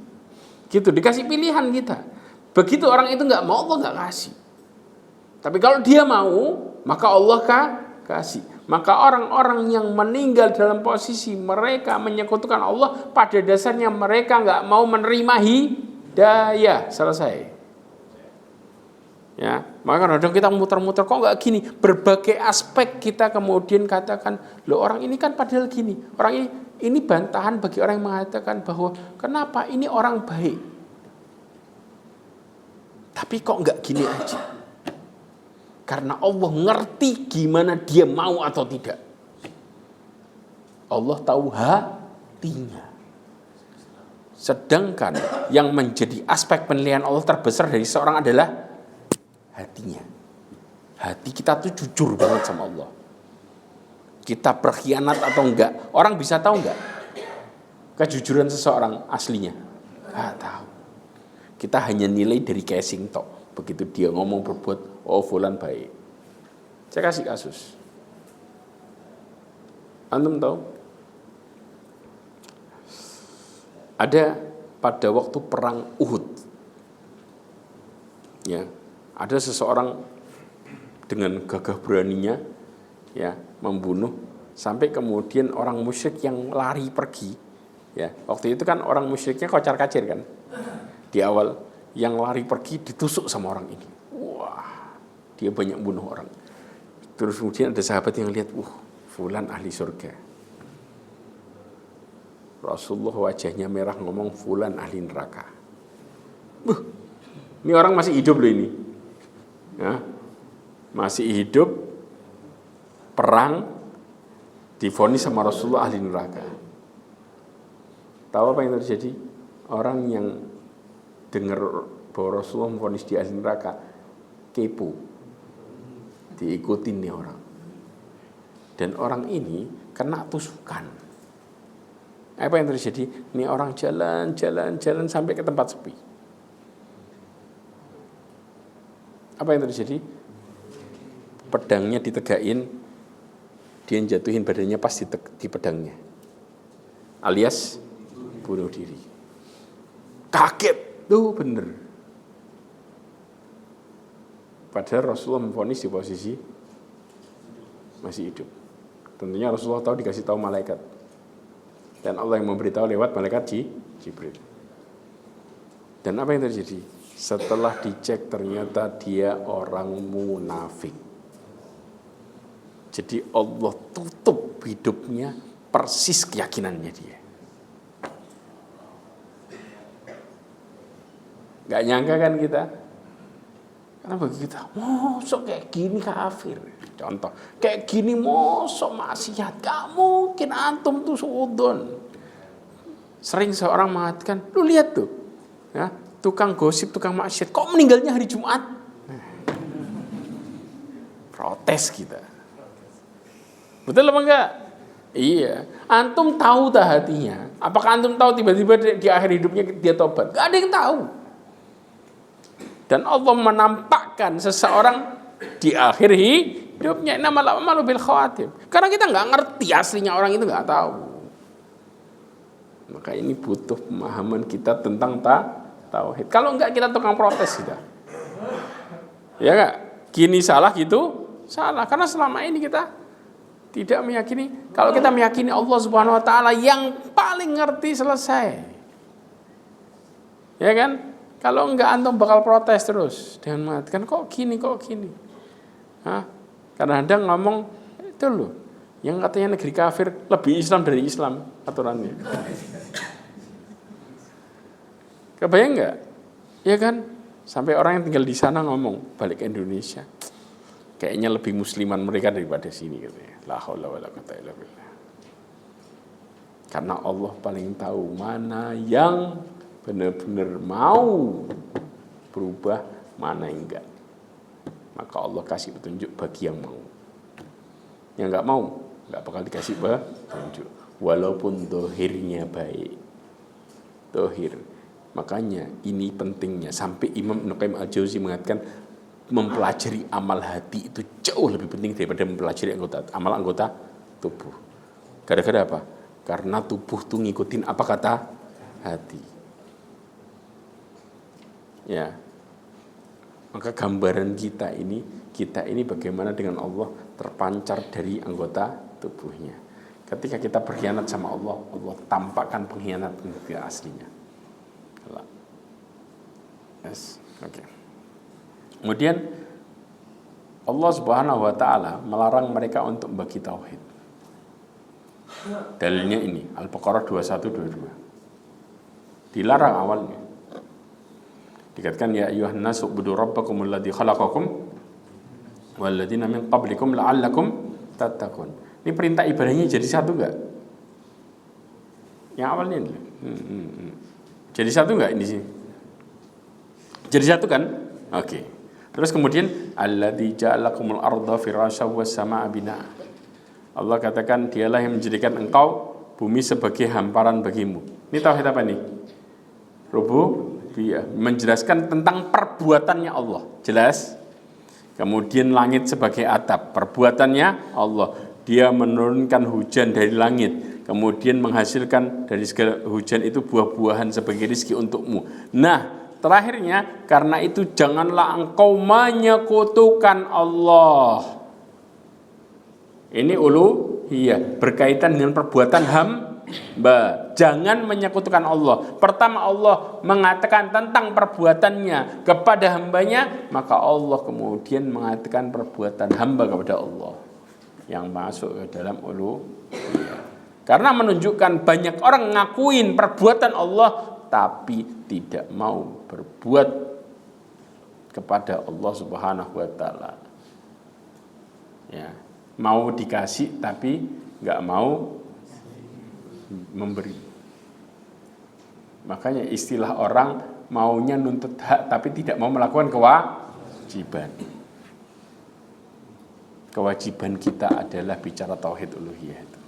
Gitu, dikasih pilihan kita. Begitu orang itu gak mau, Allah gak kasih. Tapi kalau dia mau, maka Allah kasih. Maka orang-orang yang meninggal dalam posisi mereka menyekutukan Allah, pada dasarnya mereka nggak mau menerima hidayah. Selesai. Ya, maka kadang kita muter-muter kok nggak gini. Berbagai aspek kita kemudian katakan, loh orang ini kan padahal gini. Orang ini bantahan bagi orang yang mengatakan bahwa kenapa ini orang baik, tapi kok nggak gini aja. Karena Allah ngerti gimana dia mau atau tidak. Allah tahu hatinya. Sedangkan yang menjadi aspek penilaian Allah terbesar dari seorang adalah hatinya. Hati kita tuh jujur banget sama Allah. Kita berkhianat atau enggak? Orang bisa tahu enggak kejujuran seseorang aslinya? Enggak tahu. Kita hanya nilai dari casing tok. Begitu dia ngomong berbuat, oh fulan baik. Saya kasih kasus. Antum tahu? Ada pada waktu perang Uhud. Ya, ada seseorang dengan gagah beraninya ya membunuh sampai kemudian orang musyrik yang lari pergi. Ya, waktu itu kan orang musyriknya kocar-kacir kan. Di awal yang lari pergi ditusuk sama orang ini. Wah, dia banyak bunuh orang. Terus kemudian ada sahabat yang lihat, fulan ahli surga. Rasulullah wajahnya merah ngomong fulan ahli neraka. Ini orang masih hidup loh ini. Ya, masih hidup, perang, divonis sama Rasulullah ahli neraka. Tahu apa yang terjadi? Orang yang dengar bahwa Rasulullah memvonis di ahli neraka, kepo, diikutin nih orang. Dan orang ini kena tusukan. Apa yang terjadi? Ini orang jalan sampai ke tempat sepi. Apa yang terjadi? Pedangnya ditegain, dia jatuhin badannya pas di pedangnya, alias bunuh diri. Kaget, tuh bener. Padahal Rasulullah memvonis di posisi masih hidup. Tentunya Rasulullah tahu, dikasih tahu malaikat, dan Allah yang memberitahu lewat malaikat Jibril. Dan apa yang terjadi? Setelah dicek ternyata dia orang munafik. Jadi Allah tutup hidupnya persis keyakinannya dia. Gak nyangka kan kita? Karena bagi kita, mosok kayak gini kafir. Contoh, kayak gini mosok maksiat. Gak mungkin antum tuh suudon. Sering seorang mengatakan, lu lihat tuh, ya, tukang gosip, tukang maksiat, kok meninggalnya hari Jumat? Protes kita. Betul apa enggak? Iya. Antum tahu tak hatinya? Apakah antum tahu tiba-tiba di akhir hidupnya dia tobat? Gak ada yang tahu. Dan Allah menampakkan seseorang di akhir hidupnya, innamal a'malu bil khawatim. Karena kita nggak ngerti aslinya orang itu, nggak tahu. Maka ini butuh pemahaman kita tentang tauhid. Kalau enggak kita tukang protes kita. Ya enggak? Gini salah, gitu salah. Karena selama ini kita tidak meyakini. Kalau kita meyakini Allah Subhanahu wa taala yang paling ngerti, selesai. Ya kan? Kalau enggak antum bakal protes terus dengan mengatakan kok gini. Hah? Kadang-kadang ngomong itu loh, yang katanya negeri kafir lebih Islam dari Islam aturannya. Kebayang enggak? Ya kan? Sampai orang yang tinggal di sana ngomong balik ke Indonesia, kayaknya lebih musliman mereka daripada sini katanya. La haula wala quwwata illa billah. Karena Allah paling tahu mana yang benar-benar mau berubah, mana yang enggak. Maka Allah kasih petunjuk bagi yang mau. Yang enggak mau, enggak bakal dikasih petunjuk. Walaupun dohirnya baik. Dohir. Makanya ini pentingnya. Sampai Imam Ibnu Qayyim Al-Jauzi mengatakan mempelajari amal hati itu jauh lebih penting daripada mempelajari amal anggota tubuh. Gara-gara apa? Karena tubuh tuh ngikutin apa kata hati. Ya, maka gambaran kita ini bagaimana dengan Allah terpancar dari anggota tubuhnya. Ketika kita berkhianat sama Allah, Allah tampakkan pengkhianatan kita aslinya. Yes, okay. Kemudian Allah Subhanahu wa taala melarang mereka untuk membagi tauhid. Dalilnya ini Al-Baqarah 21-22. Dilarang awalnya. Dikatakan ya ayyuhan nasu ubudu rabbakumul ladzi khalaqakum walladzina min qablikum la'allakum tattaqun. Ini perintah ibadahnya jadi satu enggak? Yang awalnya ini. Jadi satu enggak ini sih? Jadi satu kan? Oke. Terus kemudian alladzi ja'alakumul arda firasyan was samaa'a binaa. Allah katakan dialah yang menjadikan engkau bumi sebagai hamparan bagimu. Ini tauhid apa nih? Rububiyah, menjelaskan tentang perbuatannya Allah. Jelas? Kemudian langit sebagai atap, perbuatannya Allah. Dia menurunkan hujan dari langit, kemudian menghasilkan dari segala hujan itu buah-buahan sebagai rezeki untukmu. Nah, terakhirnya, karena itu janganlah engkau menyekutukan Allah. Ini uluhiyah, berkaitan dengan perbuatan hamba. Jangan menyekutukan Allah. Pertama Allah mengatakan tentang perbuatannya kepada hambanya, maka Allah kemudian mengatakan perbuatan hamba kepada Allah. yang masuk ke dalam uluhiyah. Karena menunjukkan banyak orang ngakuin perbuatan Allah tapi tidak mau berbuat kepada Allah Subhanahu wa taala. Ya, mau dikasih tapi enggak mau memberi. Makanya istilah orang maunya nuntut hak tapi tidak mau melakukan kewajiban. Kewajiban kita adalah bicara tauhid uluhiyah itu.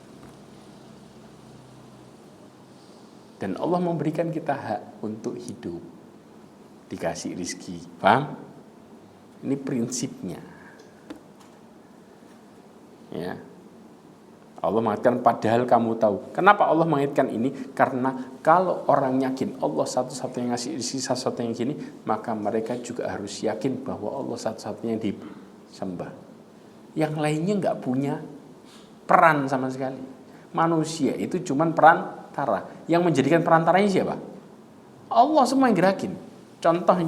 Dan Allah memberikan kita hak untuk hidup, dikasih rizki, paham? Ini prinsipnya. Ya, Allah mengatakan padahal kamu tahu. Kenapa Allah mengaitkan ini? Karena kalau orang yakin Allah satu-satunya yang ngasih rizki, satu-satunya yang gini, maka mereka juga harus yakin bahwa Allah satu-satunya yang disembah. Yang lainnya nggak punya peran sama sekali. Manusia itu cuman perantara. Yang menjadikan perantaranya siapa? Allah semua yang gerakin. Contoh.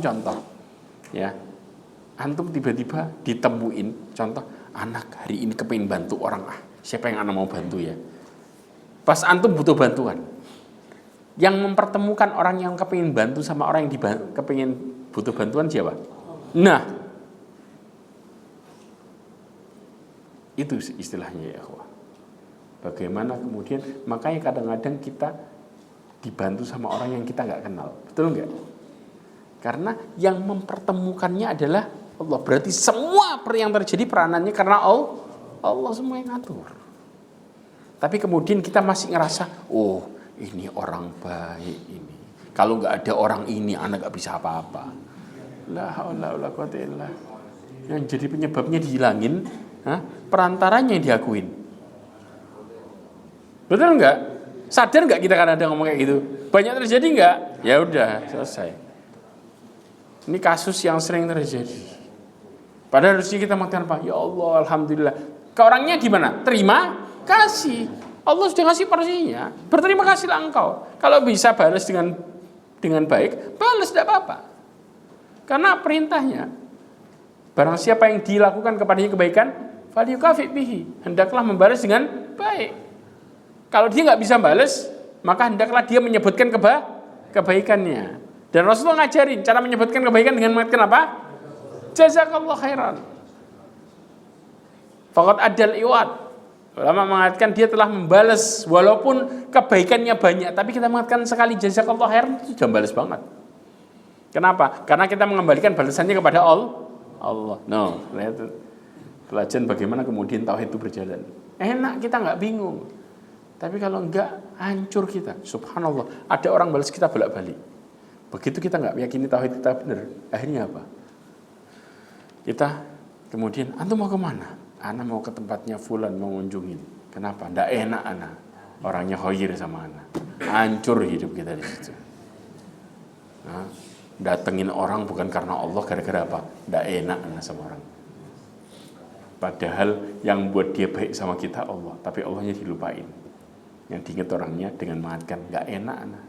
Ya, antum tiba-tiba ditemuin. Contoh, anak hari ini kepengin bantu orang. Siapa yang anak mau bantu ya? Pas antum butuh bantuan. Yang mempertemukan orang yang kepengin bantu sama orang yang kepengin butuh bantuan siapa? Nah, itu istilahnya ya akhwah. Bagaimana kemudian, makanya kadang-kadang kita dibantu sama orang yang kita nggak kenal, betul nggak? Karena yang mempertemukannya adalah Allah. Berarti semua yang terjadi peranannya karena Allah semua yang ngatur. Tapi kemudian kita masih ngerasa, oh ini orang baik ini. Kalau nggak ada orang ini, anak nggak bisa apa-apa. La haula wala quwwata illa billah. Yang jadi penyebabnya dihilangin, perantaranya yang diakuin. Betul nggak? Sadar nggak kita kadang-kadang ngomong kayak gitu? Banyak terjadi nggak? Ya udah selesai. Ini kasus yang sering terjadi. Padahal harusnya kita mengatakan apa? Ya Allah, alhamdulillah. Ke orangnya gimana? Terima kasih. Allah sudah ngasih porsinya. Berterima kasihlah engkau. Kalau bisa balas dengan baik, balas tidak apa-apa. Karena perintahnya, barang siapa yang dilakukan kepadanya kebaikan, falyukafi bihi, hendaklah membalas dengan baik. Kalau dia nggak bisa balas, maka hendaklah dia menyebutkan kebaikannya. Dan Rasulullah ngajarin cara menyebutkan kebaikan dengan mengatakan apa? Jazakallah khairan. Faqad adal iwad. Ulama mengatakan dia telah membalas walaupun kebaikannya banyak, tapi kita mengatakan sekali jazakallah khairan itu sudah balas banget. Kenapa? Karena kita mengembalikan balasannya kepada Allah. No, lihat pelajaran bagaimana kemudian tauhid itu berjalan. Enak, kita nggak bingung. Tapi kalau enggak, hancur kita. Subhanallah, ada orang balas kita bolak-balik. Begitu kita nggak yakini tauhid kita benar, akhirnya apa? Kita kemudian, antum mau kemana? Ana mau ke tempatnya fulan, mau ngunjungin. Kenapa? Nggak enak ana. Orangnya khoir sama ana. Hancur hidup kita di situ. Nah, datengin orang bukan karena Allah, gara-gara apa? Nggak enak ana sama orang. Padahal yang buat dia baik sama kita Allah, tapi Allahnya dilupain. Yang diingat orangnya dengan mengatakan nggak enak ana.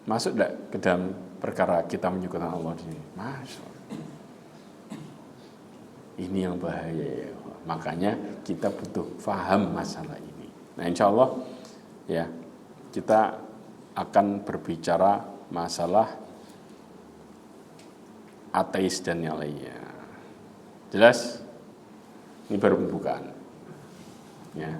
Masuk nggak ke dalam perkara kita menyekutukan Allah di sini? Masuk. Ini yang bahaya. Makanya kita butuh faham masalah ini. Nah, insya Allah ya kita akan berbicara masalah ateis dan yang lainnya. Jelas? Ini baru pembukaan. Ya.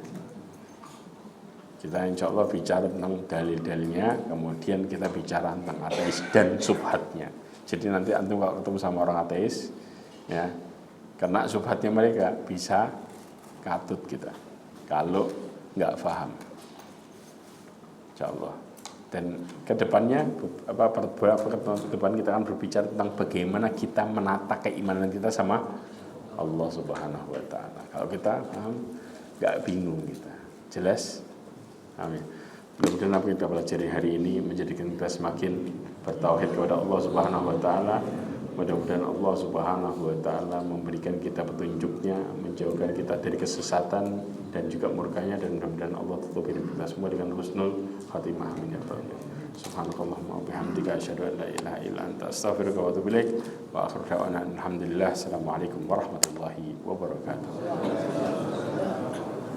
Kita insya Allah bicara tentang dalil-dalilnya, kemudian kita bicara tentang ateis dan subhatnya. Jadi nanti antum kalau ketemu sama orang ateis, ya, karena subhatnya mereka bisa katut kita kalau nggak paham. Insya Allah. Dan kedepannya depan kita akan berbicara tentang bagaimana kita menata keimanan kita sama Allah Subhanahu Wa Taala. Kalau kita paham, nggak bingung kita. Jelas? Amin. Mudah-mudahan apa yang kita pelajari hari ini menjadikan kita semakin bertauhid kepada Allah Subhanahu Wa Taala. Mudah-mudahan Allah Subhanahu Wa Taala memberikan kita petunjuknya, menjauhkan kita dari kesesatan dan juga murkanya, dan mudah-mudahan Allah tutup hidup kita semua dengan husnul khatimah. Amin ya rabbal alamin. Subhanakallahumma wa bihamdika asyhadu an la ilaha illa anta astaghfiruka wa atubu ilaik. Wa akhiru da'wana alhamdulillah. Assalamualaikum warahmatullahi wabarakatuh.